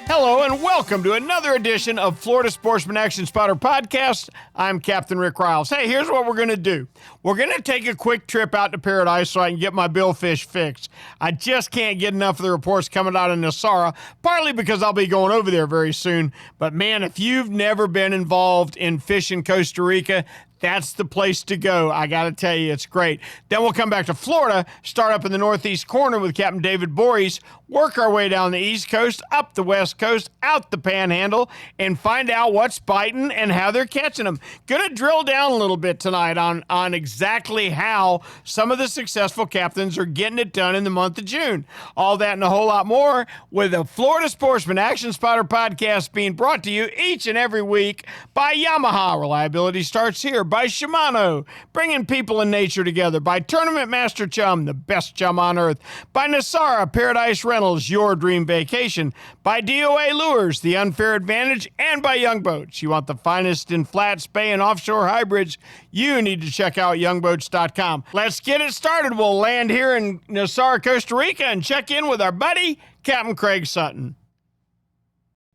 Hello and welcome to another edition of Florida Sportsman Action Spotter Podcast. I'm Captain Rick Riles. Hey, here's what we're going to do. We're going to take a quick trip out to Paradise so I can get my billfish fixed. I just can't get enough of the reports coming out of Nosara, partly because I'll be going over there very soon. But man, if you've never been involved in fishing Costa Rica, that's the place to go. I got to tell you, it's great. Then we'll come back to Florida, start up in the northeast corner with Captain David Voorhees, work our way down the east coast, up the west coast, out the panhandle, and find out what's biting and how they're catching them. Going to drill down a little bit tonight on exactly how some of the successful captains are getting it done in the month of June. All that and a whole lot more with the Florida Sportsman Action Spotter Podcast being brought to you each and every week by Yamaha. Reliability starts here. By Shimano, bringing people and nature together. By Tournament Master Chum, the best chum on earth. By Nosara, Paradise Rentals, your dream vacation. By DOA Lures, the unfair advantage. And by Young Boats. You want the finest in flats, bay, and offshore hybrids? You need to check out youngboats.com. Let's get it started. We'll land here in Nosara, Costa Rica, and check in with our buddy, Captain Craig Sutton.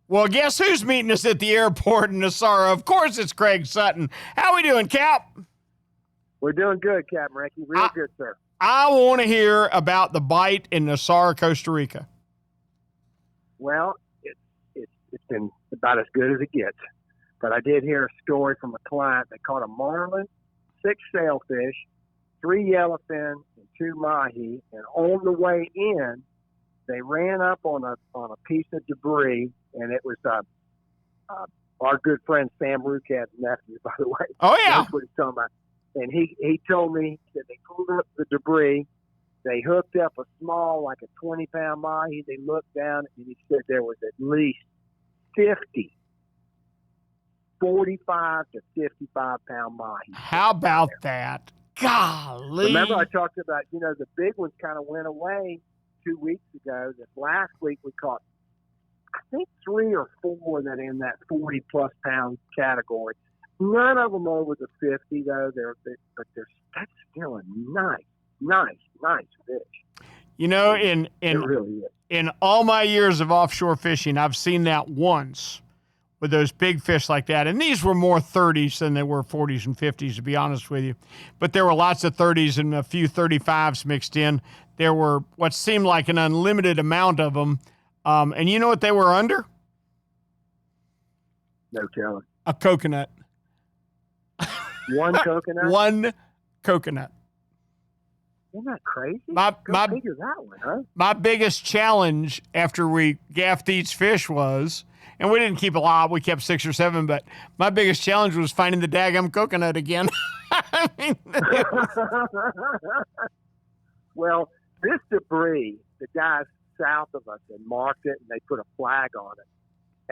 Well, guess who's meeting us at the airport in Nosara? Of course, it's Craig Sutton. How we doing, Cap? We're doing good, Captain Ricky. Real good, sir. I want to hear about the bite in Nosara, Costa Rica. Well, it's been about as good as it gets. But I did hear a story from a client that caught a marlin, 6 sailfish, 3 yellowfin, and 2 mahi. And on the way in, they ran up on a piece of debris. And it was our good friend Sam Rucat's nephew, by the way. Oh, yeah. That's what he's talking about. And he told me that they pulled up the debris. They hooked up a small, like a 20-pound mahi. They looked down, and he said there was at least 45 to 55-pound mahi. How about that? Golly. Remember I talked about, the big ones kind of went away 2 weeks ago. This last week we caught, I think 3 or 4 that in that 40-plus pound category. None of them over the 50, though. That's still a nice fish. It really is. In all my years of offshore fishing, I've seen that once with those big fish like that. And these were more 30s than they were 40s and 50s, to be honest with you. But there were lots of 30s and a few 35s mixed in. There were what seemed like an unlimited amount of them. And you know what they were under? No telling. A coconut. One coconut? One coconut. Isn't that crazy? Go figure that one, huh? My biggest challenge after we gaffed each fish was, and we didn't keep a lot, we kept 6 or 7, but my biggest challenge was finding the daggum coconut again. Well, this debris, the guys south of us and marked it and they put a flag on it.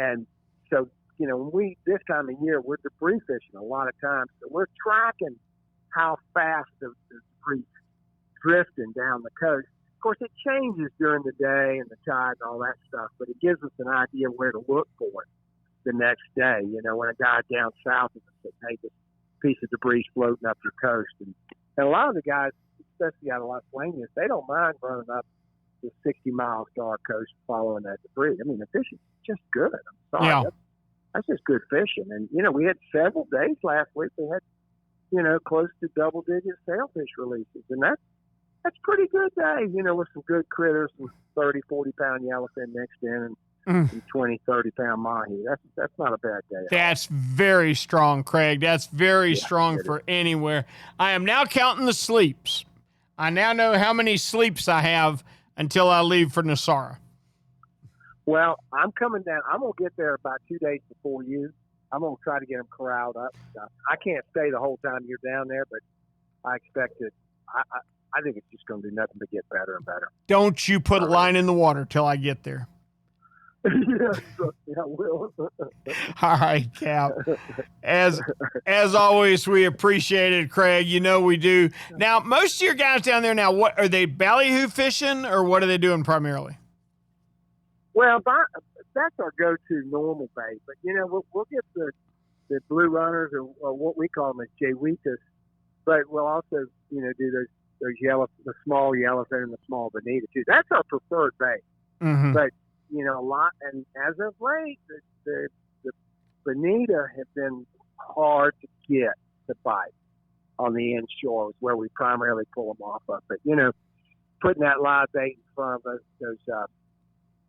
And so, when this time of year, we're debris fishing a lot of times. So we're tracking how fast the debris drifting down the coast. Of course, it changes during the day and the tide and all that stuff, but it gives us an idea where to look for it the next day. When a guy down south of us says, hey, this piece of debris floating up your coast. And a lot of the guys, especially out of Las Vegas, they don't mind running up the 60 miles to our coast following that debris. I mean, the fishing is just good. I'm sorry. Yeah. That's just good fishing. And, we had several days last week. We had, close to double-digit sailfish releases. And that's pretty good day, with some good critters, some 30, 40-pound yellowfin mixed in and 20, 30-pound mahi. That's not a bad day. That's very strong, Craig. That's very strong for anywhere. I am now counting the sleeps. I now know how many sleeps I have until I leave for Nosara. Well, I'm coming down. I'm going to get there about 2 days before you. I'm going to try to get them corralled up. I can't stay the whole time you're down there, but I expect it. I think it's just going to do nothing but get better and better. Don't you put a line in the water till I get there. Yeah, I will. All right, Cap. As always, we appreciate it, Craig. We do. Now, most of your guys down there now, what are they ballyhoo fishing, or what are they doing primarily? Well, that's our go-to normal bait. But we'll get the blue runners or what we call them as jawitas. But we'll also do those the small yellowfin and the small bonita too. That's our preferred bait. Mm-hmm. But a lot, and as of late, the bonita have been hard to get to bite on the inshore, where we primarily pull them off of. But putting that live bait in front of us, those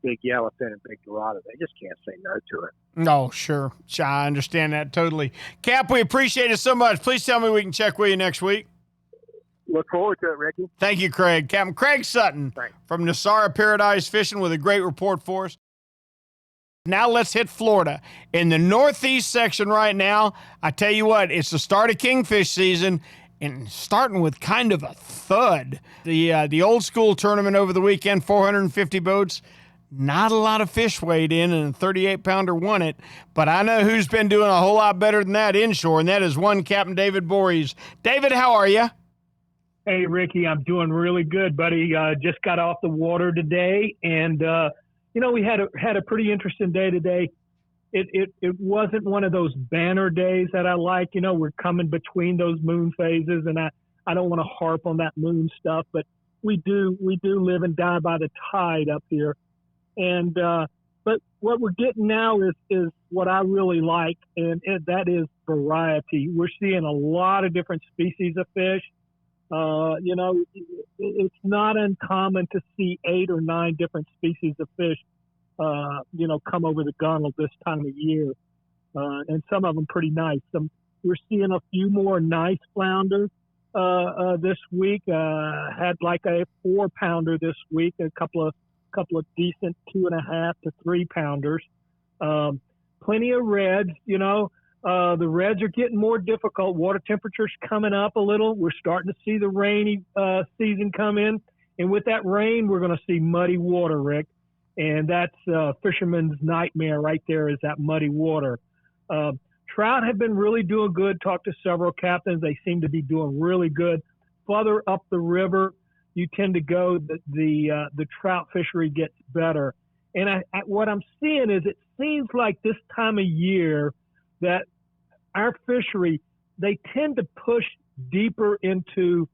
big yellowfin and big dorado, they just can't say no to it. Oh, sure. I understand that totally. Cap, we appreciate it so much. Please tell me we can check with you next week. Look forward to it, Ricky. Thank you, Craig. Captain Craig Sutton from Nosara Paradise Fishing with a great report for us. Now let's hit Florida. In the northeast section right now, I tell you what, it's the start of kingfish season, and starting with kind of a thud. The old school tournament over the weekend, 450 boats. Not a lot of fish weighed in, and a 38-pounder won it. But I know who's been doing a whole lot better than that inshore, and that is one Captain David Voorhees. David, how are you? Hey, Ricky, I'm doing really good, buddy. Just got off the water today, and we had a pretty interesting day today. It wasn't one of those banner days that I like. We're coming between those moon phases, and I don't want to harp on that moon stuff, but we do live and die by the tide up here. And but what we're getting now is what I really like, and that is variety. We're seeing a lot of different species of fish. It's not uncommon to see 8 or 9 different species of fish, come over the gunnel this time of year, and some of them pretty nice. We're seeing a few more nice flounder this week. Had like a 4-pounder this week, a couple of decent 2.5 to 3-pounders. Plenty of reds. The reds are getting more difficult. Water temperatures coming up a little. We're starting to see the rainy season come in. And with that rain, we're going to see muddy water, Rick. And that's fisherman's nightmare right there, is that muddy water. Trout have been really doing good. Talked to several captains. They seem to be doing really good. Further up the river you tend to go, the trout fishery gets better. And what I'm seeing is, it seems like this time of year that our fishery, they tend to push deeper into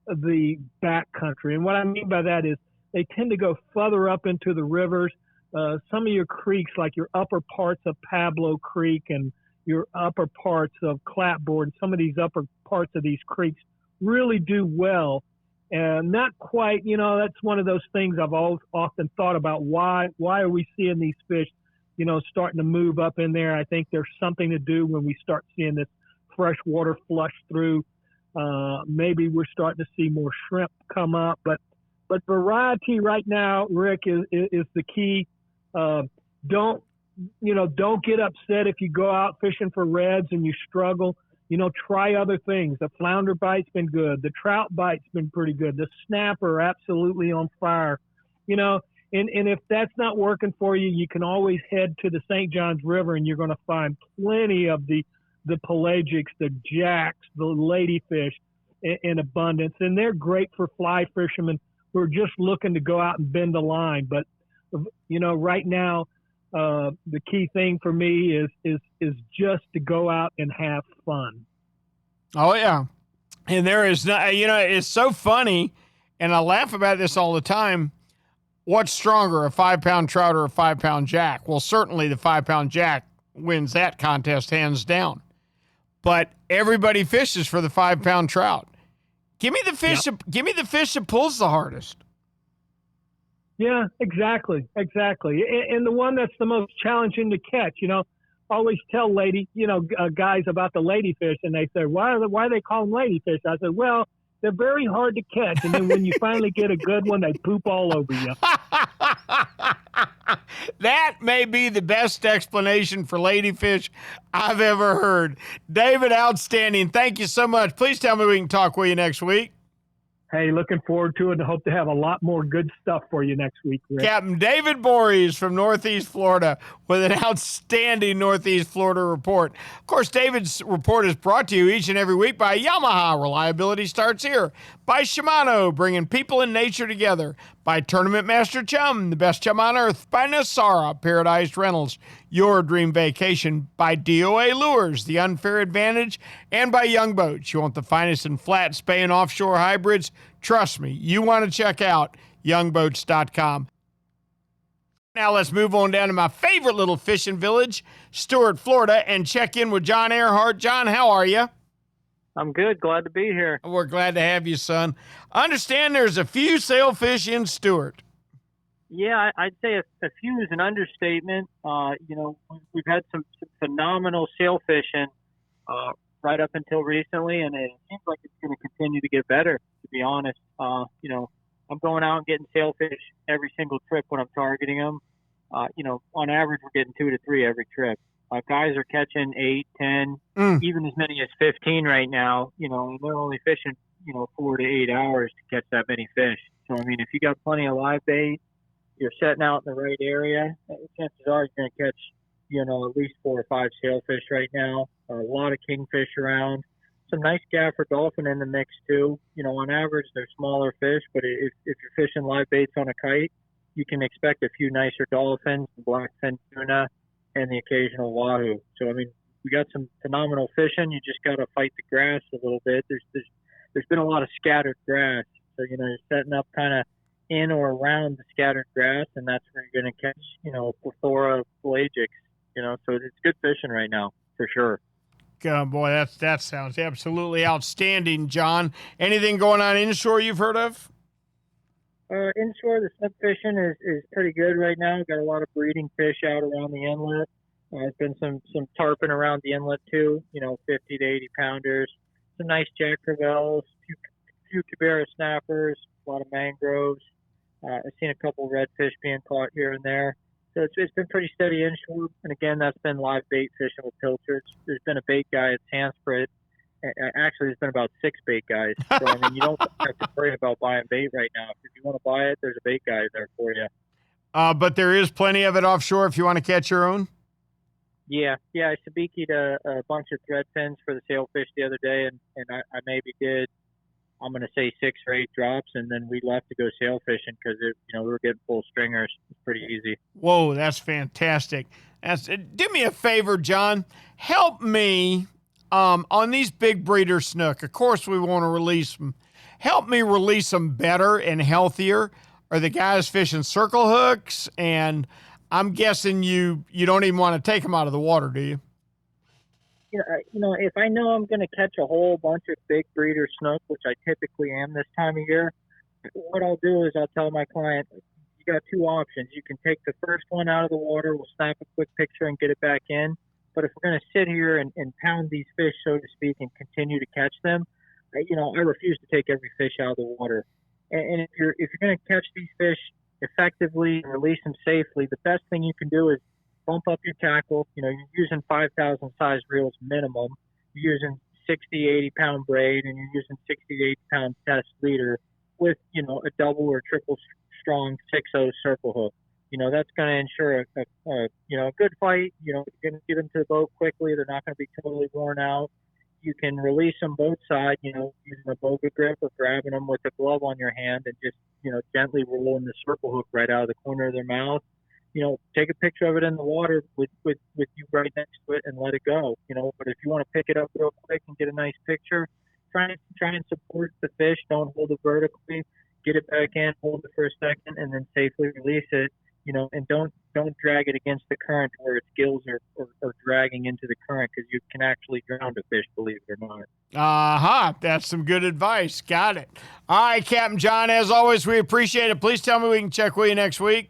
the back country. And what I mean by that is, they tend to go further up into the rivers. Some of your creeks, like your upper parts of Pablo Creek and your upper parts of Clapboard, some of these upper parts of these creeks really do well. And not quite, that's one of those things I've often thought about. Why are we seeing these fish, starting to move up in there? I think there's something to do when we start seeing this fresh water flush through. Maybe we're starting to see more shrimp come up, but variety right now, Rick, is the key. Don't get upset if you go out fishing for reds and you struggle. Try other things. The flounder bite's been good. The trout bite's been pretty good. The snapper, absolutely on fire. And if that's not working for you, you can always head to the St. Johns River, and you're going to find plenty of the pelagics, the jacks, the ladyfish in abundance. And they're great for fly fishermen who are just looking to go out and bend the line. But, right now, the key thing for me is just to go out and have fun. Oh yeah. And there is not, it's so funny, and I laugh about this all the time. What's stronger, a 5-pound trout or a 5-pound jack? Well, certainly the 5-pound jack wins that contest hands down. But everybody fishes for the 5-pound trout. Give me the fish. Yep. Give me the fish that pulls the hardest. Yeah, exactly. And the one that's the most challenging to catch, always tell guys about the ladyfish, and they say, why do they call them ladyfish? I said, well, they're very hard to catch, and then when you finally get a good one, they poop all over you. That may be the best explanation for ladyfish I've ever heard. David, outstanding. Thank you so much. Please tell me we can talk with you next week. Hey, looking forward to it, and hope to have a lot more good stuff for you next week, Rick. Captain David Voorhees from Northeast Florida with an outstanding Northeast Florida report. Of course, David's report is brought to you each and every week by Yamaha. Reliability starts here. By Shimano, bringing people and nature together. by Tournament Master Chum, the best chum on earth, by Nosara, Paradise Rentals, Your Dream Vacation, by DOA Lures, The Unfair Advantage, and by Young Boats. You want the finest in flat, spay, and offshore hybrids? Trust me, you want to check out youngboats.com. Now let's move on down to my favorite little fishing village, Stuart, Florida, and check in with John Earhart. John, how are you? I'm good. Glad to be here. We're glad to have you, son. I understand there's a few sailfish in Stuart. Yeah, I'd say a few is an understatement. We've had some phenomenal sail fishing right up until recently, and it seems like it's going to continue to get better, to be honest. I'm going out and getting sailfish every single trip when I'm targeting them. On average, we're getting 2 to 3 every trip. Guys are catching 8, 10, even as many as 15 right now, and they're only fishing, 4 to 8 hours to catch that many fish. So, if you got plenty of live bait, you're setting out in the right area, chances are you're going to catch, at least 4 or 5 sailfish right now. A lot of kingfish around. Some nice gaffer dolphin in the mix too. On average, they're smaller fish, but if you're fishing live baits on a kite, you can expect a few nicer dolphins, blackfin tuna, and the occasional wahoo. So, we got some phenomenal fishing. You just got to fight the grass a little bit. There's been a lot of scattered grass. So, you're setting up kind of in or around the scattered grass, and that's where you're going to catch, Plethora pelagics, so it's good fishing right now, for sure. Boy, that sounds absolutely outstanding, John. Anything going on inshore you've heard of? Inshore, the snook fishing is pretty good right now. Got a lot of breeding fish out around the inlet. There's been some tarpon around the inlet too, 50 to 80 pounders. Some nice jack crevalles, few cabera snappers, a lot of mangroves. I've seen a couple redfish being caught here and there. So it's been pretty steady inshore. And again, that's been live bait fishing with pilchards. There's been a bait guy at Sanskrit. Actually, there's been about 6 bait guys. So, you don't have to worry about buying bait right now. If you want to buy it, there's a bait guy there for you. But there is plenty of it offshore if you want to catch your own? Yeah. I sabiki'd a bunch of thread fins for the sailfish the other day, and I maybe did, I'm going to say 6 or 8 drops, and then we left to go sail fishing because we were getting full stringers. It's pretty easy. Whoa, that's fantastic. Do me a favor, John. Help me on these big breeder snook. Of course, we want to release them. Help me release them better and healthier. Are the guys fishing circle hooks? And I'm guessing you don't even want to take them out of the water, do you? If I know I'm going to catch a whole bunch of big breeder snook, which I typically am this time of year, what I'll do is I'll tell my client, you got 2 options. You can take the first one out of the water, we'll snap a quick picture and get it back in. But if we're going to sit here and pound these fish, so to speak, and continue to catch them, I refuse to take every fish out of the water. And if you're going to catch these fish effectively and release them safely, the best thing you can do is bump up your tackle. You're using 5,000 size reels minimum. You're using 60, 80 pound braid, and you're using 60 to 80 pound test leader with, a double or triple strong 6/0 circle hook. That's going to ensure a good fight. You're going to get them to the boat quickly. They're not going to be totally worn out. You can release them both sides, using a boga grip or grabbing them with a glove on your hand and just, gently rolling the circle hook right out of the corner of their mouth. Take a picture of it in the water with you right next to it and let it go. But if you want to pick it up real quick and get a nice picture, try and support the fish. Don't hold it vertically. Get it back in, hold it for a second, and then safely release it. And don't drag it against the current where its gills are dragging into the current, because you can actually drown a fish, believe it or not. That's some good advice. Got it. All right, Captain John, as always, we appreciate it. Please tell me we can check with you next week.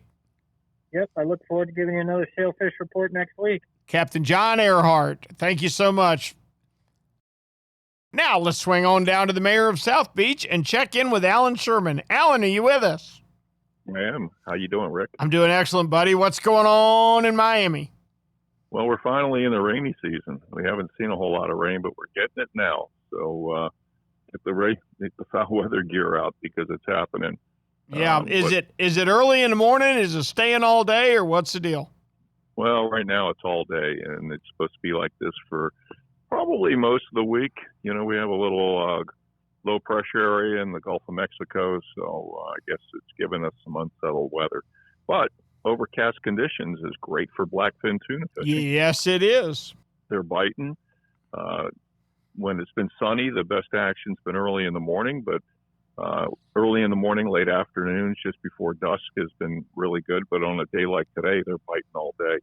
Yep, I look forward to giving you another sailfish report next week. Captain John Earhart, thank you so much. Now let's swing on down to the mayor of South Beach and check in with Alan Sherman. Alan, are you with us? I am. How you doing, Rick? I'm doing excellent, buddy. What's going on in Miami? Well, we're finally in the rainy season. We haven't seen a whole lot of rain, but we're getting it now. So get the foul weather gear out because it's happening. Yeah. Is it early in the morning? Is it staying all day, or what's the deal? Well, right now it's all day, and it's supposed to be like this for probably most of the week. We have a little low pressure area in the Gulf of Mexico, so I guess it's given us some unsettled weather. But overcast conditions is great for blackfin tuna fishing. Yes, it is. They're biting. When it's been sunny, the best action's been early in the morning, but early in the morning, late afternoons, just before dusk has been really good. But on a day like today, they're biting all day.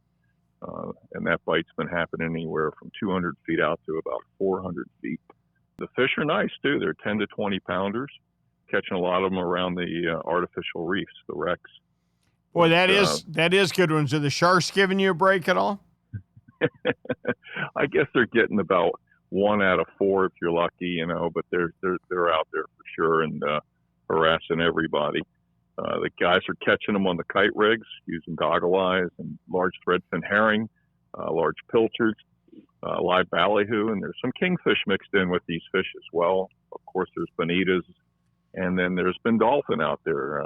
And that bite's been happening anywhere from 200 feet out to about 400 feet. The fish are nice, too. They're 10 to 20 pounders, catching a lot of them around the artificial reefs, the wrecks. Boy, that is good ones. Are the sharks giving you a break at all? I guess they're getting about 1 out of 4 if you're lucky, but they're out there for sure and harassing everybody. The guys are catching them on the kite rigs using goggle eyes and large threadfin herring, large pilchards, live ballyhoo, and there's some kingfish mixed in with these fish as well. Of course, there's bonitas, and then there's been dolphin out there.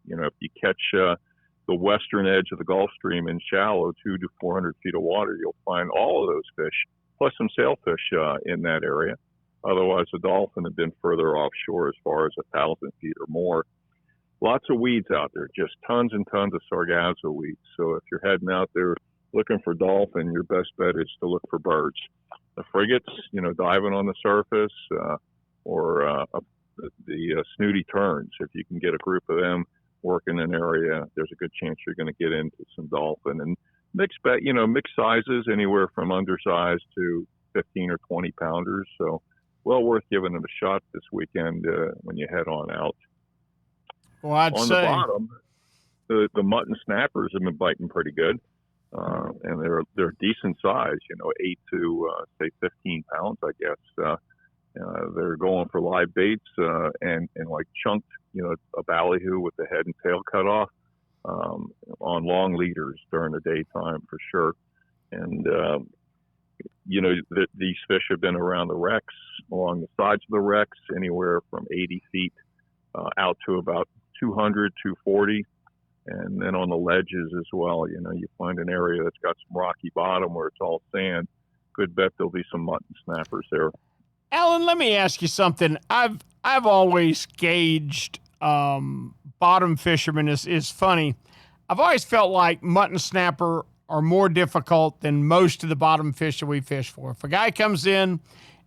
If you catch the western edge of the Gulf Stream in shallow 200 to 400 feet of water, you'll find all of those fish, plus some sailfish in that area. Otherwise, the dolphin have been further offshore as far as 1,000 feet or more. Lots of weeds out there, just tons and tons of sargasso weeds. So if you're heading out there looking for dolphin, your best bet is to look for birds. The frigates, diving on the surface, or the snooty terns. If you can get a group of them working in an area, there's a good chance you're going to get into some dolphin. And mixed sizes, anywhere from undersized to 15 or 20 pounders. So well worth giving them a shot this weekend when you head on out. Well, I'd on say the bottom, the mutton snappers have been biting pretty good, and they're decent size. 8 to say 15 pounds, I guess. They're going for live baits and like chunked, a ballyhoo with the head and tail cut off on long leaders during the daytime for sure. And these fish have been around the wrecks, along the sides of the wrecks, anywhere from 80 feet out to about 200, 240, and then on the ledges as well. You find an area that's got some rocky bottom where it's all sand. Good bet there'll be some mutton snappers there. Alan, let me ask you something. I've always gauged bottom fishermen is funny. I've always felt like mutton snapper are more difficult than most of the bottom fish that we fish for. If a guy comes in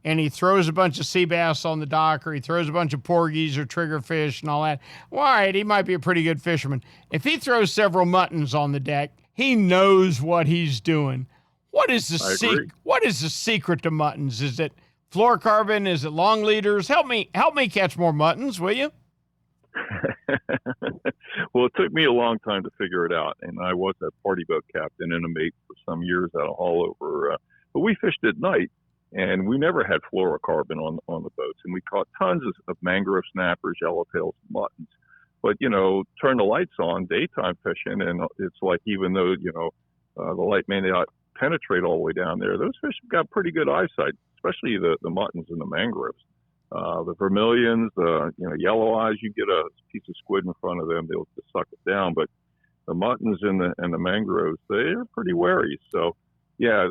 and he throws a bunch of sea bass on the dock, or he throws a bunch of porgies or triggerfish and all that, well, all right, he might be a pretty good fisherman. If he throws several muttons on the deck, he knows what he's doing. What is the secret to muttons? Is it fluorocarbon? Is it long leaders? Help me catch more muttons, will you? Well, it took me a long time to figure it out, and I was a party boat captain and a mate for some years out of all over. But we fished at night, and we never had fluorocarbon on the boats, and we caught tons of mangrove snappers, yellowtails, and muttons. But turn the lights on, daytime fishing, and it's like even though the light may not penetrate all the way down there, those fish have got pretty good eyesight, especially the muttons and the mangroves. The vermilions, the yellow eyes, you get a piece of squid in front of them, they'll just suck it down. But the muttons and the mangroves, they're pretty wary. So, yeah,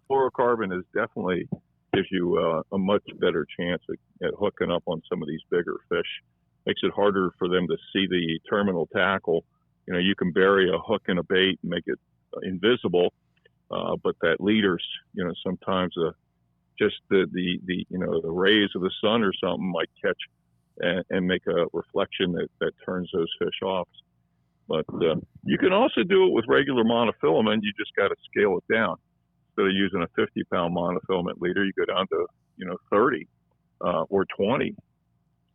fluorocarbon is definitely gives you a much better chance at hooking up on some of these bigger fish. Makes it harder for them to see the terminal tackle. You can bury a hook in a bait and make it invisible, but that leaders, sometimes just the rays of the sun or something might catch and make a reflection that turns those fish off. But you can also do it with regular monofilament. You just got to scale it down. Instead of using a 50-pound monofilament leader, you go down to 30 or 20.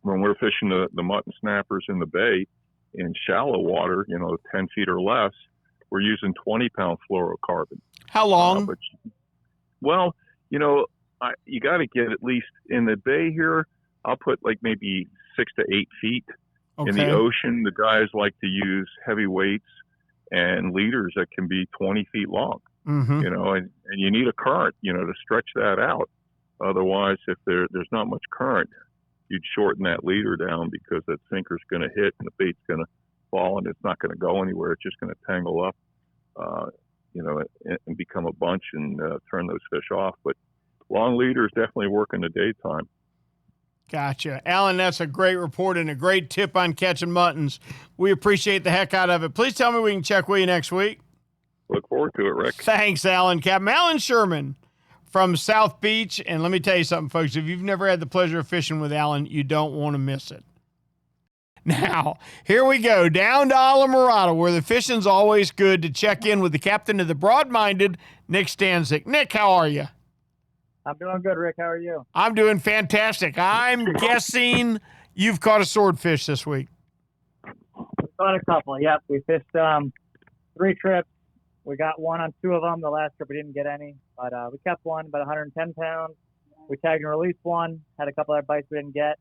When we're fishing the mutton snappers in the bay in shallow water, 10 feet or less, we're using 20-pound fluorocarbon. How long? You got to get at least in the bay here. I'll put like maybe 6 to 8 feet. Okay. In the ocean, the guys like to use heavy weights and leaders that can be 20 feet long. Mm-hmm. And you need a current, to stretch that out. Otherwise, if there's not much current, you'd shorten that leader down because that sinker's going to hit and the bait's going to fall and it's not going to go anywhere. It's just going to tangle up, and become a bunch and turn those fish off. But long leaders definitely work in the daytime. Gotcha. Alan, that's a great report and a great tip on catching muttons. We appreciate the heck out of it. Please tell me we can check with you next week. Look forward to it, Rick. Thanks, Alan. Captain Alan Sherman from South Beach. And let me tell you something, folks. If you've never had the pleasure of fishing with Alan, you don't want to miss it. Now, here we go, down to Alamorado, where the fishing's always good, to check in with the captain of the Broad-Minded, Nick Stanzik. Nick, how are you? I'm doing good, Rick. How are you? I'm doing fantastic. I'm guessing you've caught a swordfish this week. We caught a couple. Yep, we fished 3 trips. We got one on 2 of them. The last trip we didn't get any, but we kept one, about 110 pounds. We tagged and released one. Had a couple other bites we didn't get,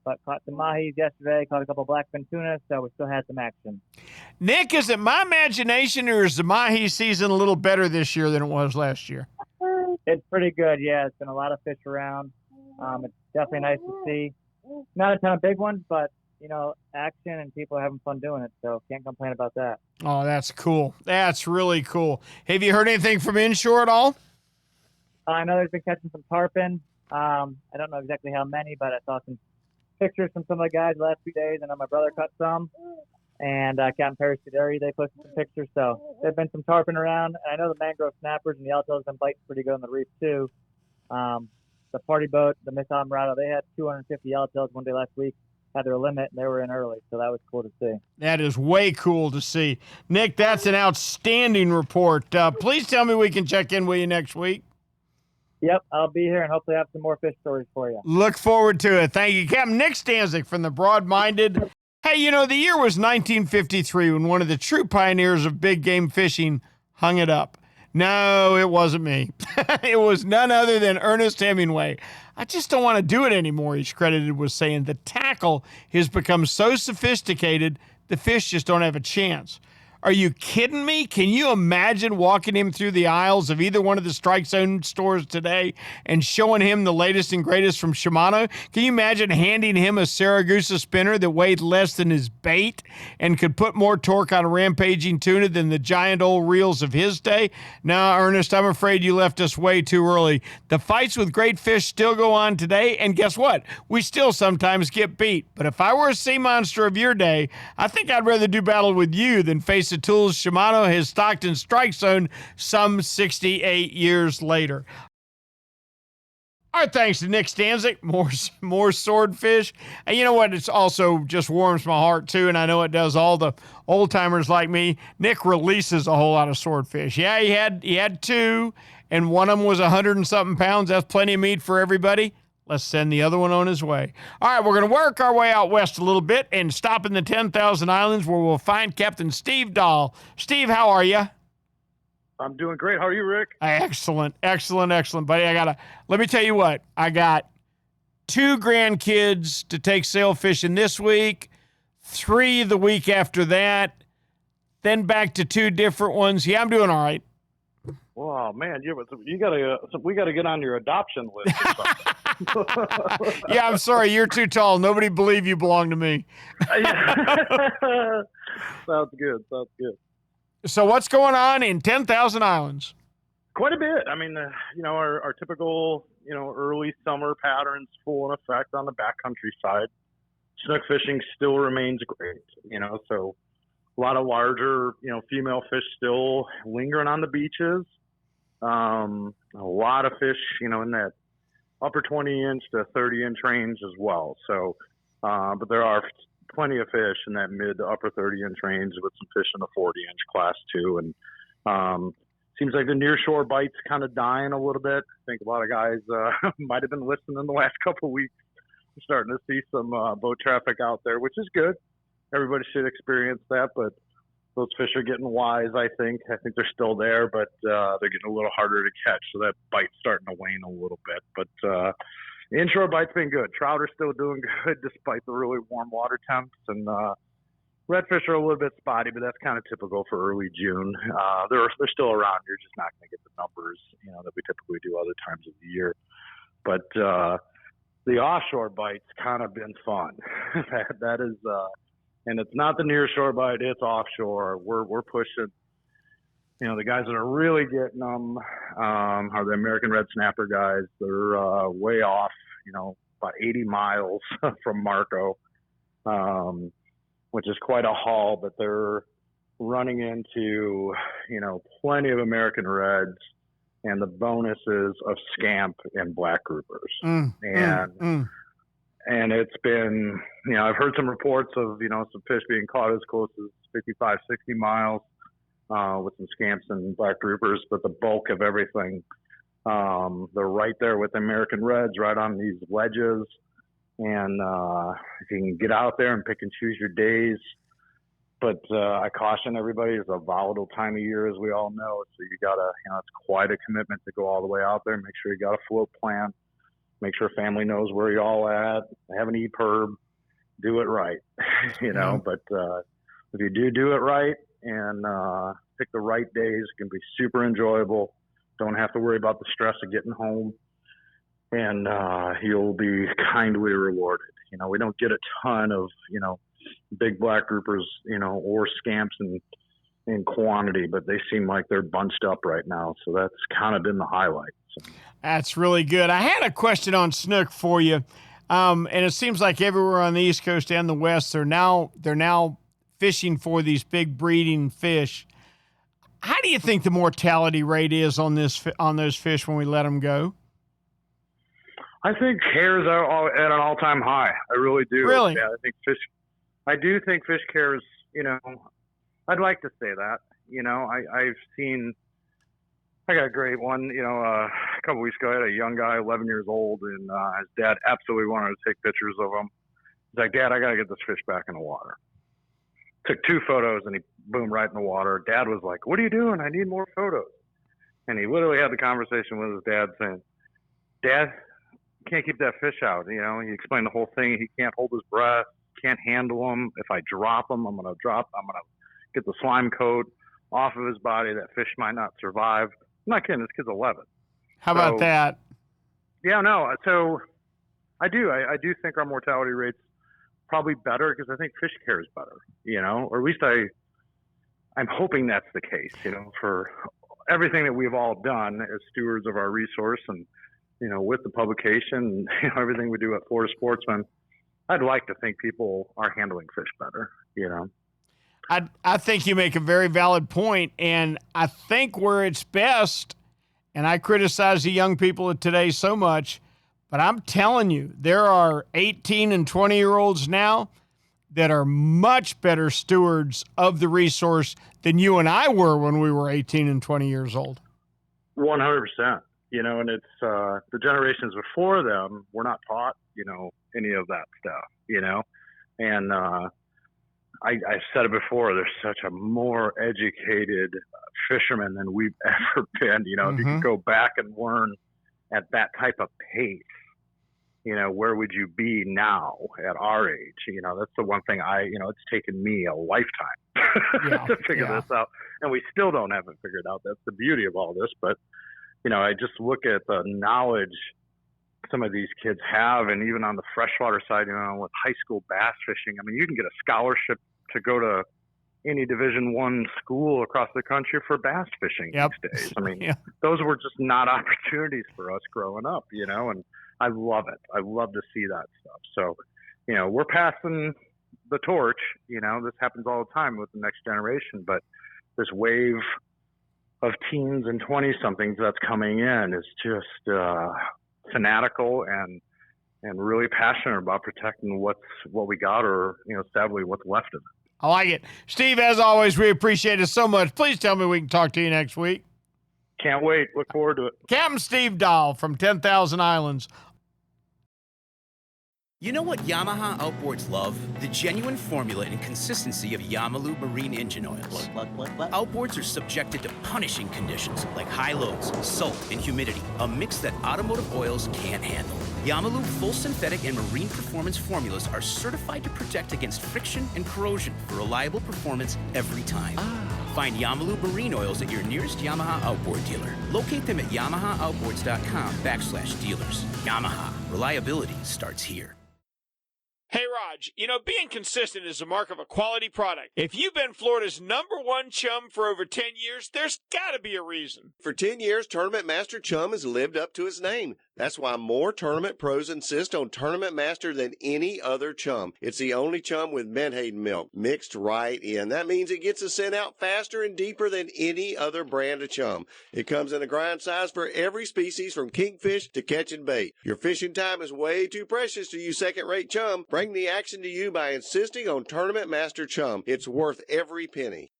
but caught some mahis yesterday. Caught a couple blackfin tuna, so we still had some action. Nick, is it my imagination, or is the mahi season a little better this year than it was last year? It's pretty good, yeah. It's been a lot of fish around. It's definitely nice to see. Not a ton of big ones, but, action and people are having fun doing it, so can't complain about that. Oh, that's cool. That's really cool. Have you heard anything from inshore at all? I know there's been catching some tarpon. I don't know exactly how many, but I saw some pictures from some of the guys the last few days. I know my brother caught some. And Captain Perry Scuderi, they posted some pictures. So there's been some tarpon around. And I know the mangrove snappers and the yellowtails have been biting pretty good on the reef, too. The party boat, the Miss Alvarado, they had 250 yellowtails one day last week. Had their limit, and they were in early. So that was cool to see. That is way cool to see. Nick, that's an outstanding report. Please tell me we can check in with you next week. Yep, I'll be here and hopefully have some more fish stories for you. Look forward to it. Thank you. Captain Nick Stanzik from the Broad-Minded. Hey, the year was 1953 when one of the true pioneers of big game fishing hung it up. No, it wasn't me. It was none other than Ernest Hemingway. I just don't want to do it anymore, he's credited with saying. The tackle has become so sophisticated, the fish just don't have a chance. Are you kidding me? Can you imagine walking him through the aisles of either one of the Strike Zone stores today and showing him the latest and greatest from Shimano? Can you imagine handing him a Saragusa spinner that weighed less than his bait and could put more torque on a rampaging tuna than the giant old reels of his day? No, Ernest, I'm afraid you left us way too early. The fights with great fish still go on today, and guess what? We still sometimes get beat. But if I were a sea monster of your day, I think I'd rather do battle with you than face the tools Shimano has stocked in Strike Zone some 68 years later. Our thanks to Nick Stanzik. More swordfish. And you know what? It's also just warms my heart, too, and I know it does all the old-timers like me. Nick releases a whole lot of swordfish. Yeah, he had 2, and one of them was 100 and something pounds. That's plenty of meat for everybody. Let's send the other one on his way. All right, we're going to work our way out west a little bit and stop in the 10,000 Islands where we'll find Captain Steve Dahl. Steve, how are you? I'm doing great. How are you, Rick? Excellent, buddy. Let me tell you what. I got 2 grandkids to take sail fishing this week, 3 the week after that, then back to 2 different ones. Yeah, I'm doing all right. Wow, man, we gotta get on your adoption list or something. Yeah, I'm sorry, you're too tall. Nobody believe you belong to me. Sounds good. So what's going on in 10,000 Islands? Quite a bit. I mean, our typical, early summer patterns full in effect on the backcountry side. Snook fishing still remains great, so a lot of larger, female fish still lingering on the beaches. A lot of fish, in that upper 20-inch to 30-inch range as well. So, but there are plenty of fish in that mid to upper 30-inch range with some fish in the 40-inch class too. And seems like the nearshore bite's kind of dying a little bit. I think a lot of guys might have been listening in the last couple of weeks. We're starting to see some boat traffic out there, which is good. Everybody should experience that, but those fish are getting wise, I think. I think they're still there, but they're getting a little harder to catch, so that bite's starting to wane a little bit. But the inshore bite's been good. Trout are still doing good despite the really warm water temps, and redfish are a little bit spotty, but that's kind of typical for early June. They're still around. You're just not going to get the numbers, that we typically do other times of the year. But the offshore bite's kind of been fun. that is and it's not the nearshore bite, it's offshore. We're pushing, the guys that are really getting them are the American red snapper guys. They're way off, about 80 miles from Marco, which is quite a haul, but they're running into, plenty of American reds and the bonuses of scamp and black groupers. And it's been, I've heard some reports of, some fish being caught as close as 55, 60 miles with some scamps and black groupers, but the bulk of everything, they're right there with the American reds, right on these ledges. And if you can get out there and pick and choose your days. But I caution everybody, it's a volatile time of year, as we all know. So you got to, it's quite a commitment to go all the way out there. Make sure you got a float plan. Make sure family knows where you're all at. Have an EPIRB. Do it right, But if you do it right and pick the right days, it can be super enjoyable. Don't have to worry about the stress of getting home. And you'll be kindly rewarded. We don't get a ton of, big black groupers, or scamps in quantity, but they seem like they're bunched up right now. So that's kind of been the highlight. So. That's really good. I had a question on snook for you. And it seems like everywhere on the East Coast and the West, they're now fishing for these big breeding fish. How do you think the mortality rate is on those fish when we let them go? I think cares are at an all-time high. I really do. Really? Yeah, I do think fish cares, I'd like to say that. I got a great one, a couple weeks ago. I had a young guy, 11 years old, and his dad absolutely wanted to take pictures of him. He's like, Dad, I got to get this fish back in the water. Took 2 photos, and he boom, right in the water. Dad was like, what are you doing? I need more photos. And he literally had the conversation with his dad saying, Dad, can't keep that fish out. He explained the whole thing. He can't hold his breath, can't handle him. If I drop him, I'm going to get the slime coat off of his body. That fish might not survive. I'm not kidding. This kid's 11. How about that? Yeah, no. So I do think our mortality rate's probably better because I think fish cares better, or at least I'm hoping that's the case, for everything that we've all done as stewards of our resource and, with the publication, everything we do at Florida Sportsman. I'd like to think people are handling fish better, I think you make a very valid point, and I think where it's best, and I criticize the young people of today so much, but I'm telling you, there are 18 and 20-year-olds now that are much better stewards of the resource than you and I were when we were 18 and 20 years old. 100%. And it's the generations before them were not taught, any of that stuff, and I've said it before, there's such a more educated fisherman than we've ever been. If you could go back and learn at that type of pace, where would you be now at our age? That's the one thing it's taken me a lifetime to figure this out. And we still don't have it figured out. That's the beauty of all this. But, I just look at the knowledge some of these kids have, and even on the freshwater side, with high school bass fishing, you can get a scholarship to go to any Division I school across the country for bass fishing these days. Those were just not opportunities for us growing up, and I love it. I love to see that stuff. So, we're passing the torch, this happens all the time with the next generation, but this wave of teens and 20-somethings that's coming in is just fanatical and really passionate about protecting what we got, or sadly what's left of it. I like it. Steve, as always, we appreciate it so much. Please tell me we can talk to you next week. Can't wait. Look forward to it. Captain Steve Dahl from 10,000 Islands. You know what Yamaha Outboards love? The genuine formula and consistency of Yamalu marine engine oils. Outboards are subjected to punishing conditions like high loads, salt, and humidity, a mix that automotive oils can't handle. Yamalu full synthetic and marine performance formulas are certified to protect against friction and corrosion for reliable performance every time. Find Yamalu marine oils at your nearest Yamaha Outboard dealer. Locate them at yamahaautboards.com/dealers. Yamaha, reliability starts here. Hey, Raj, being consistent is a mark of a quality product. If you've been Florida's #1 chum for over 10 years, there's got to be a reason. For 10 years, Tournament Master Chum has lived up to his name. That's why more tournament pros insist on Tournament Master than any other chum. It's the only chum with Menhaden milk mixed right in. That means it gets the scent out faster and deeper than any other brand of chum. It comes in a grind size for every species from kingfish to catching bait. Your fishing time is way too precious to use second-rate chum. Bring the action to you by insisting on Tournament Master chum. It's worth every penny.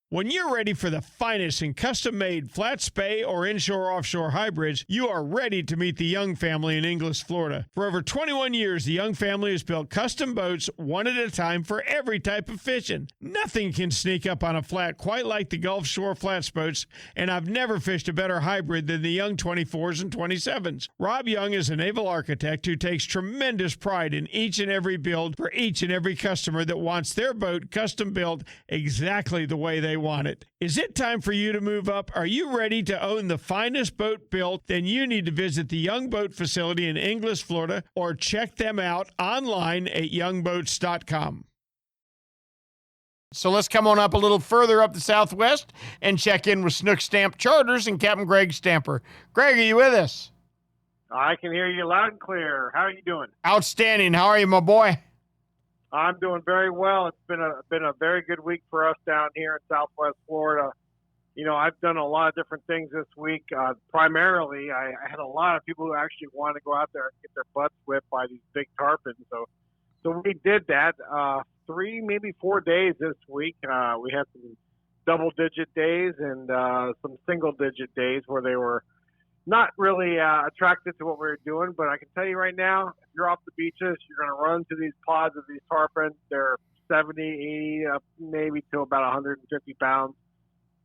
When you're ready for the finest in custom-made flat spay or inshore-offshore hybrids, you are ready to meet the Young family in Inglis, Florida. For over 21 years, the Young family has built custom boats one at a time for every type of fishing. Nothing can sneak up on a flat quite like the Gulf Shore flats boats, and I've never fished a better hybrid than the Young 24s and 27s. Rob Young is a naval architect who takes tremendous pride in each and every build for each and every customer that wants their boat custom built exactly the way they want it. Is it time for you to move up? Are you ready to own the finest boat built? Then you need to visit the Young Boat facility in Inglis, Florida, or check them out online at youngboats.com. So let's come on up a little further up the Southwest and check in with Snook Stamp Charters and Captain Greg Stamper. Greg, are you with us? I can hear you loud and clear. How are you doing? Outstanding. How are you, my boy? I'm doing very well. It's been a very good week for us down here in Southwest Florida. You know, I've done a lot of different things this week. Primarily, I had a lot of people who actually wanted to go out there and get their butts whipped by these big tarpons. So we did that 3, maybe 4 days this week. We had some double-digit days and some single-digit days where they were not really attracted to what we were doing, but I can tell you right now, if you're off the beaches, you're going to run to these pods of these tarpon. They're 70, 80, maybe to about 150 pounds.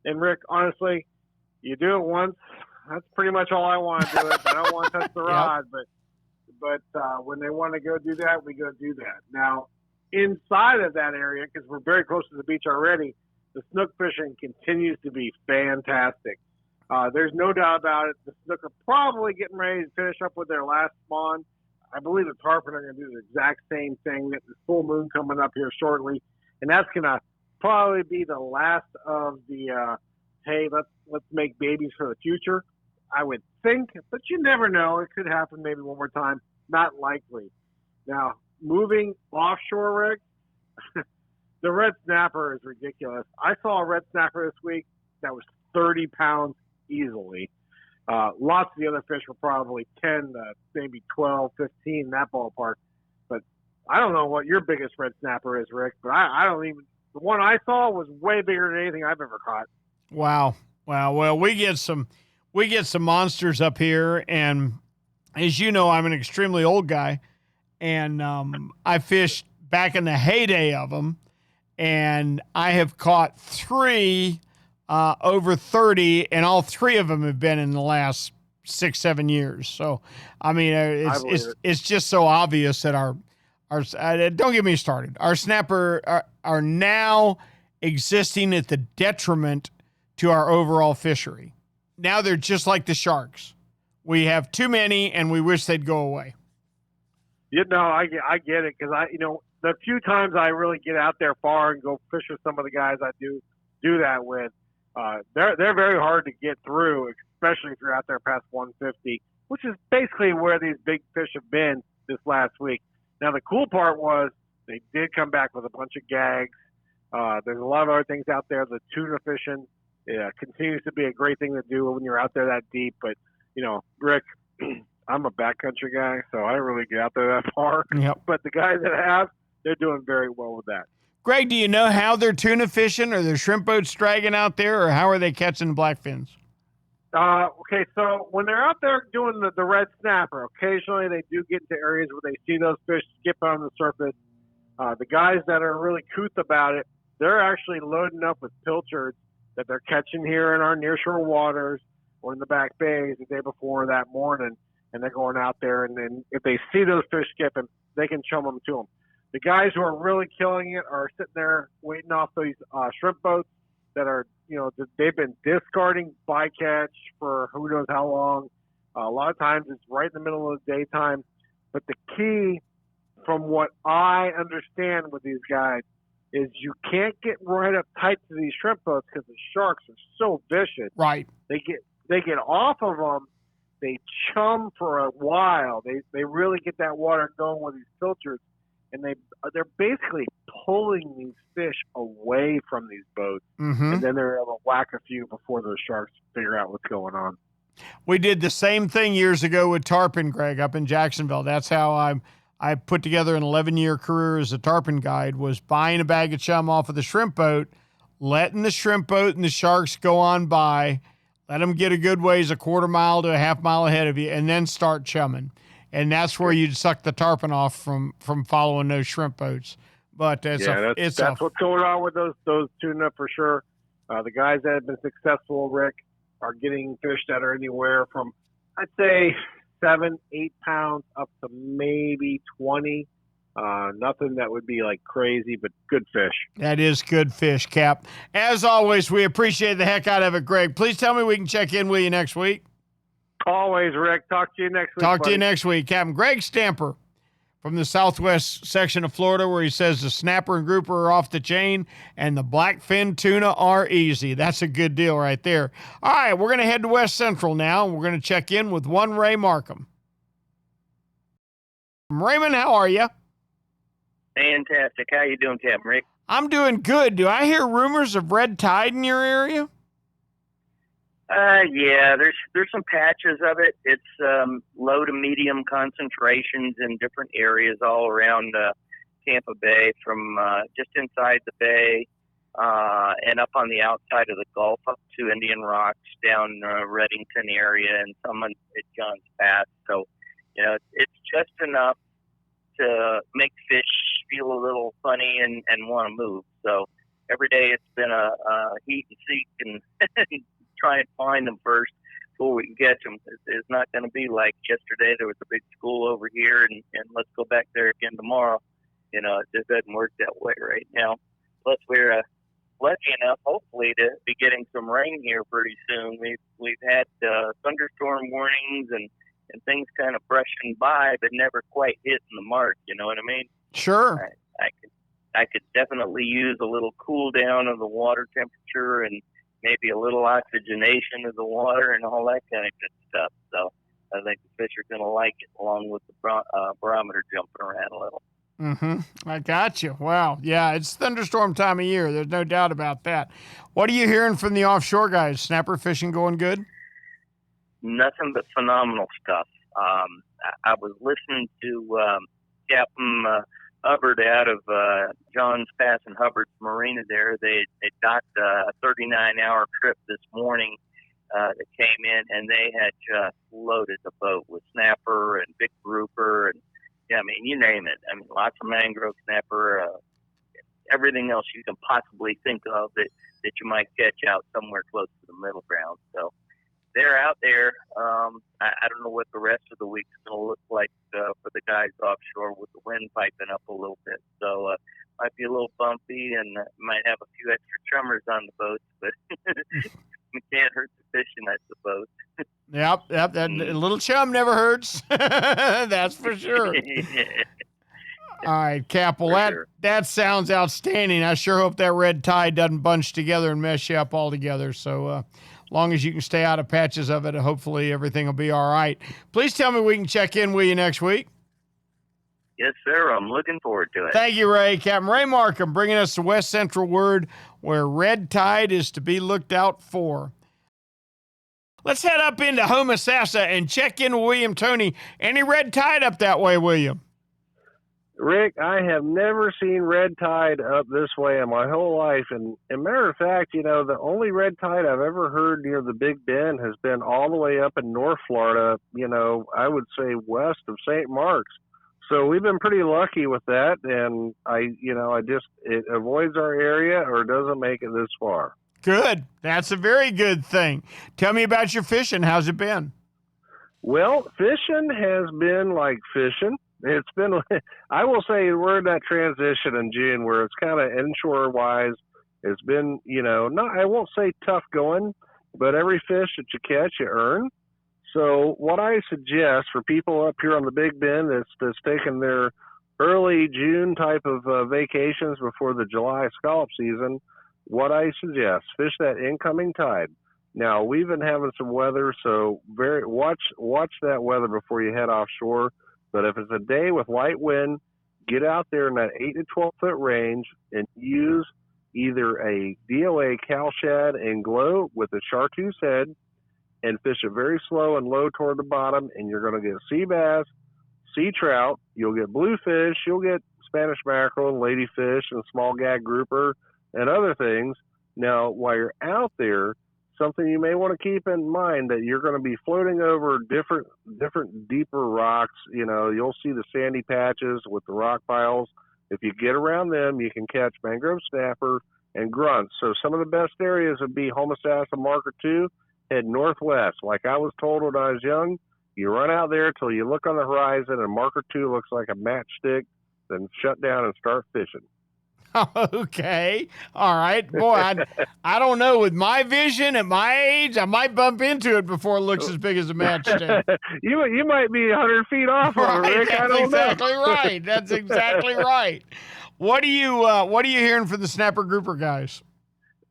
And Rick, honestly, you do it once, that's pretty much all I want to do. I don't want to touch the rod, but when they want to go do that, we go do that. Now, inside of that area, because we're very close to the beach already, the snook fishing continues to be fantastic. There's no doubt about it. The snook are probably getting ready to finish up with their last spawn. I believe the tarpon are going to do the exact same thing. There's full moon coming up here shortly, and that's going to probably be the last of the hey, let's make babies for the future. I would think, but you never know. It could happen maybe one more time. Not likely. Now, moving offshore, Rick, the red snapper is ridiculous. I saw a red snapper this week that was 30 pounds easily. Lots of the other fish were probably 10, maybe 12, 15, that ballpark. But I don't know what your biggest red snapper is, Rick, but I don't even – the one I saw was way bigger than anything I've ever caught. Wow. Well, we get some monsters up here, and as you know, I'm an extremely old guy, and I fished back in the heyday of them, and I have caught 3 over 30, and all 3 of them have been in the last 6-7 years. So, I mean, it's just so obvious that our don't get me started. Our snapper are now existing at the detriment to our overall fishery. Now they're just like the sharks. We have too many, and we wish they'd go away. You know, I get it, because the few times I really get out there far and go fish with some of the guys I do that with, they're very hard to get through, especially if you're out there past 150, which is basically where these big fish have been this last week. Now, the cool part was they did come back with a bunch of gags. There's a lot of other things out there. The tuna fishing continues to be a great thing to do when you're out there that deep. But, Rick, I'm a backcountry guy, so I don't really get out there that far. Yep. But the guys that have, they're doing very well with that. Greg, do you know how they're tuna fishing? Are there shrimp boats dragging out there, or how are they catching blackfins? Okay, so when they're out there doing the red snapper, occasionally they do get into areas where they see those fish skip on the surface. The guys that are really couth about it, they're actually loading up with pilchards that they're catching here in our nearshore waters or in the back bays the day before that morning, and they're going out there, and then if they see those fish skipping, they can chum them to them. The guys who are really killing it are sitting there waiting off these shrimp boats that are, they've been discarding bycatch for who knows how long. A lot of times it's right in the middle of the daytime. But the key, from what I understand with these guys, is you can't get right up tight to these shrimp boats because the sharks are so vicious. Right. They get off of them. they chum for a while. They really get that water going with these filters, and they're basically pulling these fish away from these boats, and then they're able to whack a few before those sharks figure out what's going on. We did the same thing years ago with tarpon, Greg, up in Jacksonville. That's how I put together an 11-year career as a tarpon guide, was buying a bag of chum off of the shrimp boat, letting the shrimp boat and the sharks go on by, let them get a good ways, a quarter mile to a half mile ahead of you, and then start chumming. And that's where you'd suck the tarpon off from following those shrimp boats. But that's what's going on with those tuna for sure. The guys that have been successful, Rick, are getting fish that are anywhere from, I'd say, 7-8 pounds up to maybe 20. Nothing that would be like crazy, but good fish. That is good fish, Cap. As always, we appreciate the heck out of it, Greg. Please tell me we can check in with you next week. Always, Rick. Talk to you next week. Talk to you next week. Captain Greg Stamper from the southwest section of Florida, where he says the snapper and grouper are off the chain and the blackfin tuna are easy. That's a good deal right there. All right, we're going to head to West Central now. We're going to check in with one Ray Markham. Raymond, how are you? Fantastic. How you doing, Captain Rick? I'm doing good. Do I hear rumors of red tide in your area? Yeah, there's some patches of it. It's low to medium concentrations in different areas all around Tampa Bay, from just inside the bay and up on the outside of the Gulf, up to Indian Rocks, down Reddington area, and some at John's Pass. So, it's just enough to make fish feel a little funny and want to move. So every day it's been a heat and seek and try and find them first before we can catch them. It's not going to be like yesterday. There was a big school over here, and let's go back there again tomorrow. It just doesn't work that way right now. Plus, we're lucky enough, hopefully, to be getting some rain here pretty soon. We've had thunderstorm warnings and things kind of brushing by, but never quite hitting the mark. You know what I mean? Sure. I could definitely use a little cool down of the water temperature and maybe a little oxygenation of the water and all that kind of good stuff. So I think the fish are going to like it, along with the barometer jumping around a little. I got you. Wow. Yeah, it's thunderstorm time of year. There's no doubt about that. What are you hearing from the offshore guys? Snapper fishing going good? Nothing but phenomenal stuff. I was listening to Captain Hubbard out of John's Pass and Hubbard's Marina there. They docked a 39-hour trip this morning that came in, and they had just loaded the boat with snapper and big grouper and, you name it. Lots of mangrove snapper, everything else you can possibly think of that you might catch out somewhere close to the middle ground. So they're out there. I don't know what the rest of the week's going to look like for the guys offshore with the wind piping up a little bit. So might be a little bumpy and might have a few extra chummers on the boats, but it can't hurt the fishing, I suppose. Yep. That little chum never hurts. That's for sure. All right, Cap. Well, that sounds outstanding. I sure hope that red tide doesn't bunch together and mess you up altogether. So, long as you can stay out of patches of it, hopefully everything will be all right. Please tell me we can check in with you next week. Yes, sir. I'm looking forward to it. Thank you, Ray. Captain Ray Markham bringing us the West Central word where red tide is to be looked out for. Let's head up into Homosassa and check in with William Toney. Any red tide up that way, William? Rick, I have never seen red tide up this way in my whole life. And as a matter of fact, the only red tide I've ever heard near the Big Bend has been all the way up in North Florida, I would say west of St. Mark's. So we've been pretty lucky with that. And it avoids our area or doesn't make it this far. Good. That's a very good thing. Tell me about your fishing. How's it been? Well, fishing has been like fishing. It's been, I will say we're in that transition in June where it's kind of inshore wise. It's been, I won't say tough going, but every fish that you catch, you earn. So what I suggest for people up here on the Big Bend that's taking their early June type of vacations before the July scallop season, what I suggest, fish that incoming tide. Now, we've been having some weather, so watch that weather before you head offshore. But if it's a day with light wind, get out there in that 8 to 12 foot range and use either a DOA cow shad and glow with a chartreuse head and fish it very slow and low toward the bottom, and you're going to get sea bass, sea trout, you'll get bluefish, you'll get Spanish mackerel and ladyfish and small gag grouper and other things. Now, while you're out there, something you may want to keep in mind that you're going to be floating over different deeper rocks. You know, you'll see the sandy patches with the rock piles. If you get around them, you can catch mangrove snapper and grunts. So some of the best areas would be Homosassa Marker 2, head northwest. Like I was told when I was young, you run out there till you look on the horizon and Marker 2 looks like a matchstick, then shut down and start fishing. Okay. All right. Boy, I don't know. With my vision at my age, I might bump into it before it looks as big as a matchstick. You might be 100 feet off of it, Rick. I don't know. Right. That's exactly right. What are you hearing from the snapper grouper guys?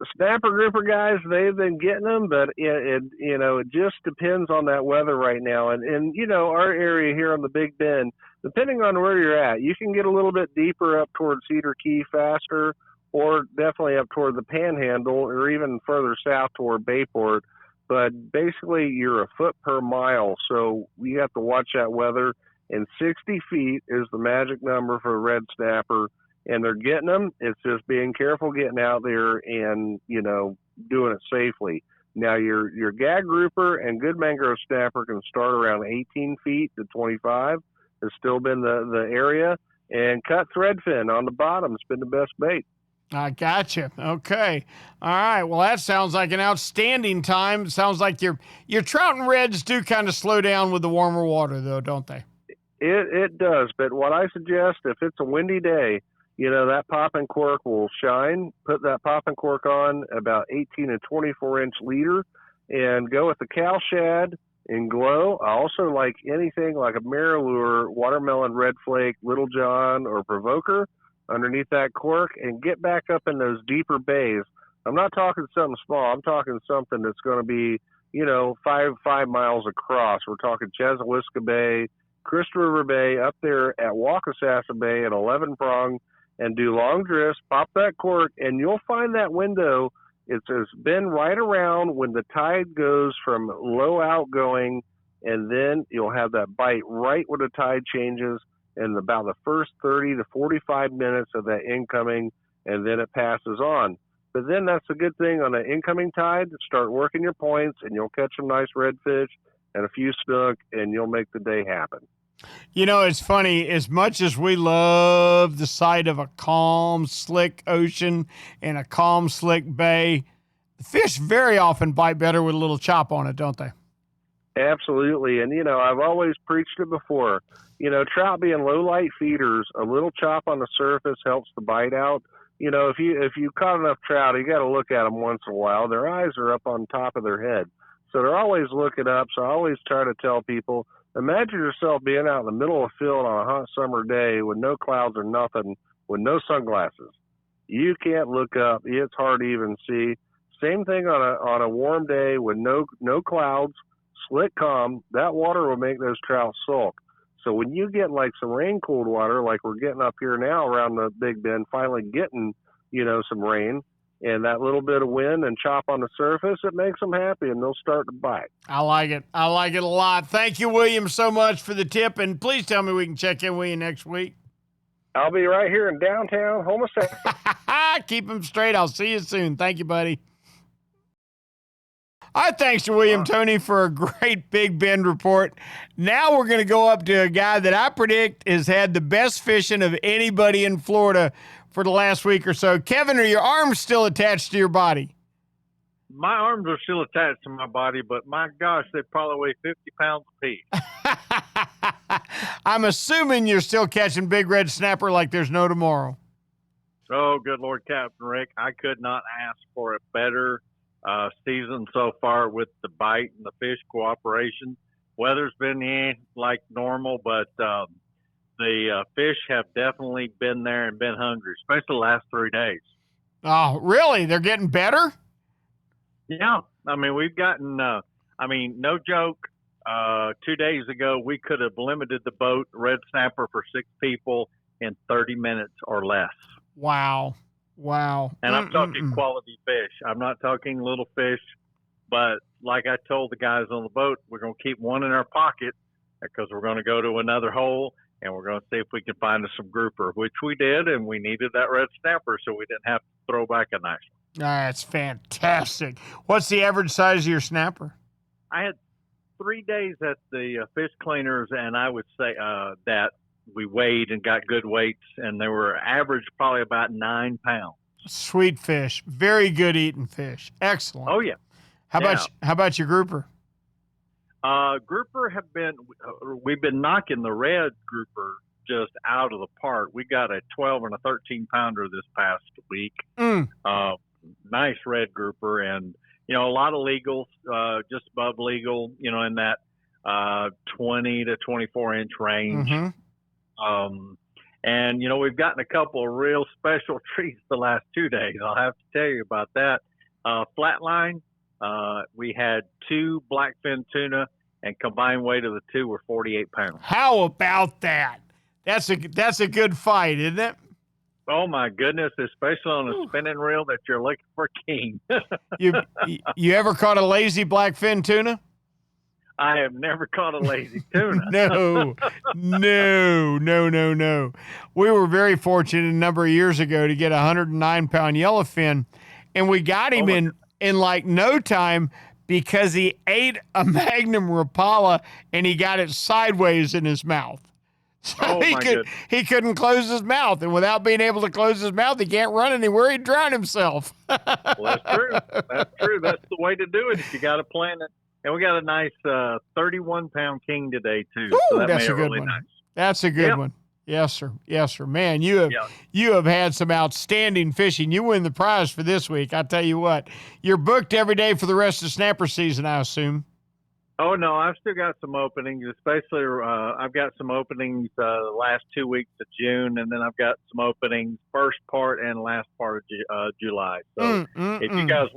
The snapper grouper guys, they've been getting them, but it just depends on that weather right now. And our area here on the Big Bend, depending on where you're at, you can get a little bit deeper up towards Cedar Key faster, or definitely up toward the Panhandle, or even further south toward Bayport. But basically, you're a foot per mile, so we have to watch that weather. And 60 feet is the magic number for a red snapper, and they're getting them. It's just being careful getting out there and doing it safely. Now, your gag grouper and good mangrove snapper can start around 18 feet to 25. Has still been the area, and cut threadfin on the bottom has been the best bait. I gotcha. Okay. All right. Well, that sounds like an outstanding time. Sounds like your trout and reds do kind of slow down with the warmer water, though, don't they? It does. But what I suggest, if it's a windy day, that popping cork will shine. Put that popping cork on about 18 and 24-inch leader, and go with the cow shad and glow. I also like anything like a Marilure, watermelon, red flake, Little John, or provoker underneath that cork, and get back up in those deeper bays. I'm not talking something small. I'm talking something that's going to be, 5 miles across. We're talking Chesawiska Bay, Crystal River Bay, up there at Waukesassa Bay at 11 prong, and do long drifts, pop that cork, and you'll find that window. It's been right around when the tide goes from low outgoing, and then you'll have that bite right when the tide changes in about the first 30 to 45 minutes of that incoming, and then it passes on. But then that's a good thing on an incoming tide. Start working your points, and you'll catch some nice redfish and a few snook, and you'll make the day happen. It's funny, as much as we love the sight of a calm, slick ocean and a calm, slick bay, the fish very often bite better with a little chop on it, don't they? Absolutely. And, I've always preached it before. Trout being low light feeders, a little chop on the surface helps the bite out. If you caught enough trout, you got to look at them once in a while. Their eyes are up on top of their head, so they're always looking up. So I always try to tell people, imagine yourself being out in the middle of a field on a hot summer day with no clouds or nothing, with no sunglasses. You can't look up. It's hard to even see. Same thing on a warm day with no clouds, slick calm. That water will make those trout sulk. So when you get like some rain-cooled water, like we're getting up here now around the Big Bend, finally getting, some rain, and that little bit of wind and chop on the surface, it makes them happy, and they'll start to bite. I like it. I like it a lot. Thank you, William, so much for the tip, and please tell me we can check in with you next week. I'll be right here in downtown Homosassa. Keep them straight. I'll see you soon. Thank you, buddy. All right, thanks to William Tony for a great Big Bend report. Now we're going to go up to a guy that I predict has had the best fishing of anybody in Florida for the last week or so. Kevin, are your arms still attached to your body? My arms are still attached to my body, but my gosh, they probably weigh 50 pounds apiece. I'm assuming you're still catching big red snapper like there's no tomorrow. Oh, good Lord, Captain Rick. I could not ask for a better season so far with the bite and the fish cooperation. Weather's been like normal, but the fish have definitely been there and been hungry, especially the last 3 days. Oh, really? They're getting better? Yeah, I mean, we've gotten, no joke. 2 days ago, we could have limited the boat red snapper for 6 people in 30 minutes or less. Wow. And I'm talking quality fish. I'm not talking little fish, but like I told the guys on the boat, we're going to keep one in our pocket because we're going to go to another hole and we're going to see if we can find us some grouper, which we did, and we needed that red snapper so we didn't have to throw back a nice one. That's fantastic. What's the average size of your snapper? I had 3 days at the fish cleaners, and I would say that we weighed and got good weights, and they were average probably about 9 pounds. Sweet fish. Very good eating fish. Excellent. Oh, yeah. How about your grouper? Grouper we've been knocking the red grouper just out of the park. We got a 12 and a 13 pounder this past week. Nice red grouper, and a lot of legals, just above legal, in that 20 to 24 inch range. And we've gotten a couple of real special treats the last 2 days. I'll have to tell you about that. Flatline, we had 2 blackfin tuna, and combined weight of the 2 were 48 pounds. How about that? That's a good fight, isn't it? Oh my goodness, especially on a spinning reel that you're looking for king. You ever caught a lazy blackfin tuna? I have never caught a lazy tuna. No. We were very fortunate a number of years ago to get a 109-pound yellowfin, and we got him in like no time because he ate a Magnum Rapala and he got it sideways in his mouth. So he couldn't close his mouth, and without being able to close his mouth, he can't run anywhere. He'd drown himself. Well, that's true. That's the way to do it if you got to plan it. And we got a nice 31-pound king today too. Ooh, so that that's made a good really one. Nice. That's a good one. Yes, sir. Man, you have had some outstanding fishing. You win the prize for this week. I tell you what, you're booked every day for the rest of snapper season, I assume. Oh no, I've still got some openings. Especially, I've got some openings the last 2 weeks of June, and then I've got some openings first part and last part of July. So if you guys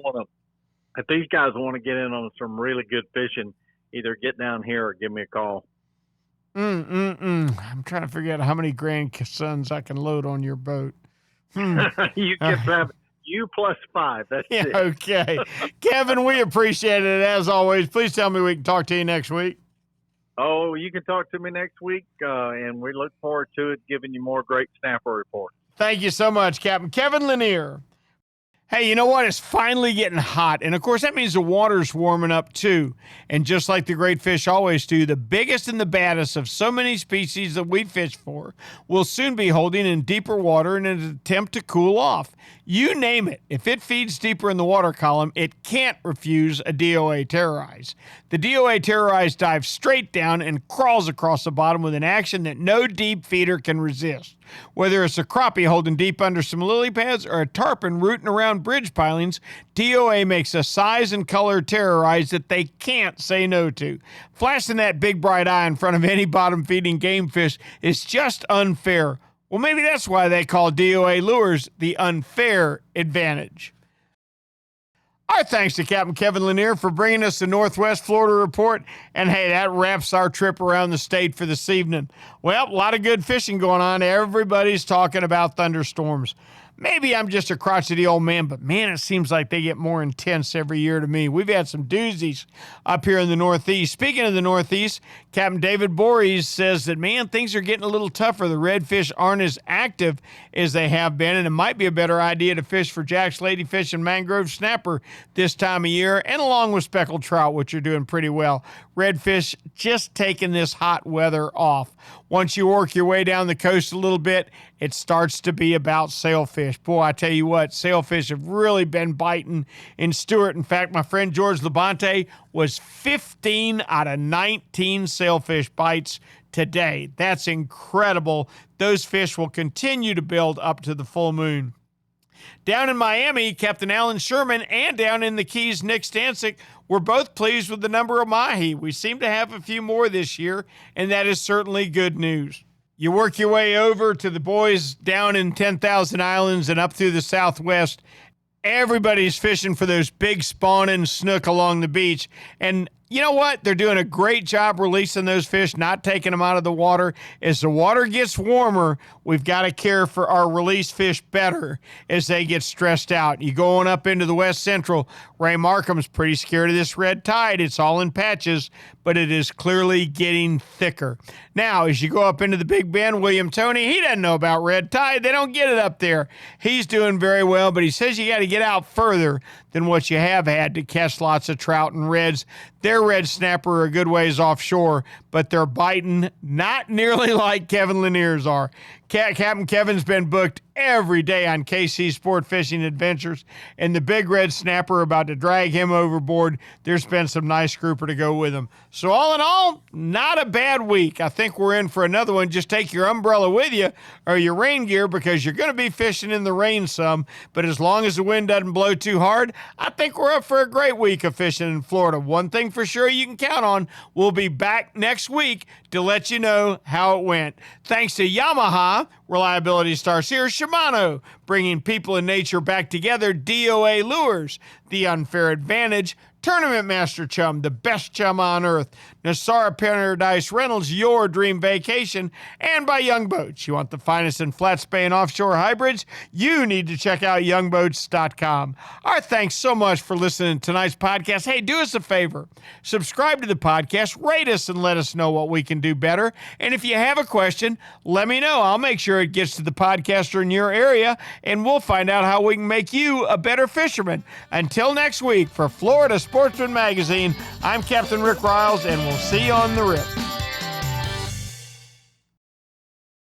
if these guys want to get in on some really good fishing, either get down here or give me a call. I'm trying to figure out how many grandsons I can load on your boat. You can have you plus 5. That's it. Okay. Kevin, we appreciate it as always. Please tell me we can talk to you next week. Oh, you can talk to me next week, and we look forward to it, giving you more great snapper reports. Thank you so much, Captain Kevin Lanier. Hey, you know what? It's finally getting hot. And, of course, that means the water's warming up, too. And just like the great fish always do, the biggest and the baddest of so many species that we fish for will soon be holding in deeper water in an attempt to cool off. You name it. If it feeds deeper in the water column, it can't refuse a DOA Terrorize. The DOA Terrorize dives straight down and crawls across the bottom with an action that no deep feeder can resist. Whether it's a crappie holding deep under some lily pads or a tarpon rooting around bridge pilings, DOA makes a size and color Terrorize that they can't say no to. Flashing that big bright eye in front of any bottom-feeding game fish is just unfair. Well, maybe that's why they call DOA lures the unfair advantage. Our thanks to Captain Kevin Lanier for bringing us the Northwest Florida Report. And hey, that wraps our trip around the state for this evening. Well, a lot of good fishing going on. Everybody's talking about thunderstorms. Maybe I'm just a crotchety old man, but man, it seems like they get more intense every year to me. We've had some doozies up here in the Northeast. Speaking of the Northeast, Captain David Voorhees says that, man, things are getting a little tougher. The redfish aren't as active as they have been, and it might be a better idea to fish for jacks, ladyfish, and mangrove snapper this time of year, and along with speckled trout, which are doing pretty well. Redfish just taking this hot weather off. Once you work your way down the coast a little bit, it starts to be about sailfish. Boy, I tell you what, sailfish have really been biting in Stewart. In fact, my friend George Labonte was 15 out of 19 sailfish bites today. That's incredible. Those fish will continue to build up to the full moon. Down in Miami, Captain Alan Sherman and down in the Keys, Nick Stancic were both pleased with the number of mahi. We seem to have a few more this year, and that is certainly good news. You work your way over to the boys down in 10,000 Islands and up through the Southwest, Everybody's fishing for those big spawning snook along the beach. And you know what? They're doing a great job releasing those fish, not taking them out of the water. As the water gets warmer, we've got to care for our released fish better as they get stressed out. You going up into the West Central, Ray Markham's pretty scared of this red tide. It's all in patches, but it is clearly getting thicker. Now, as you go up into the Big Bend, William Toney, he doesn't know about red tide. They don't get it up there. He's doing very well, but he says you got to get out further than what you have had to catch lots of trout and reds. Their red snapper are a good ways offshore, but they're biting not nearly like Kevin Lanier's are. Captain Kevin's been booked every day on KC Sport Fishing Adventures, and the big red snapper about to drag him overboard. There's been some nice grouper to go with him. So all in all, not a bad week. I think we're in for another one. Just take your umbrella with you or your rain gear because you're going to be fishing in the rain some, but as long as the wind doesn't blow too hard, I think we're up for a great week of fishing in Florida. One thing for sure you can count on, we'll be back next week to let you know how it went. Thanks to Yamaha, reliability stars here, Shimano, bringing people and nature back together, DOA Lures, The Unfair Advantage, Tournament Master Chum, the best chum on earth, Nosara Paradise Rentals, your dream vacation, and by Young Boats. You want the finest in flat spay and offshore hybrids? You need to check out youngboats.com. Our thanks so much for listening to tonight's podcast. Hey, do us a favor. Subscribe to the podcast, rate us, and let us know what we can do better. And if you have a question, let me know. I'll make sure it gets to the podcaster in your area, and we'll find out how we can make you a better fisherman. Until next week, for Florida Sportsman Magazine, I'm Captain Rick Riles, and we'll see you on the rip.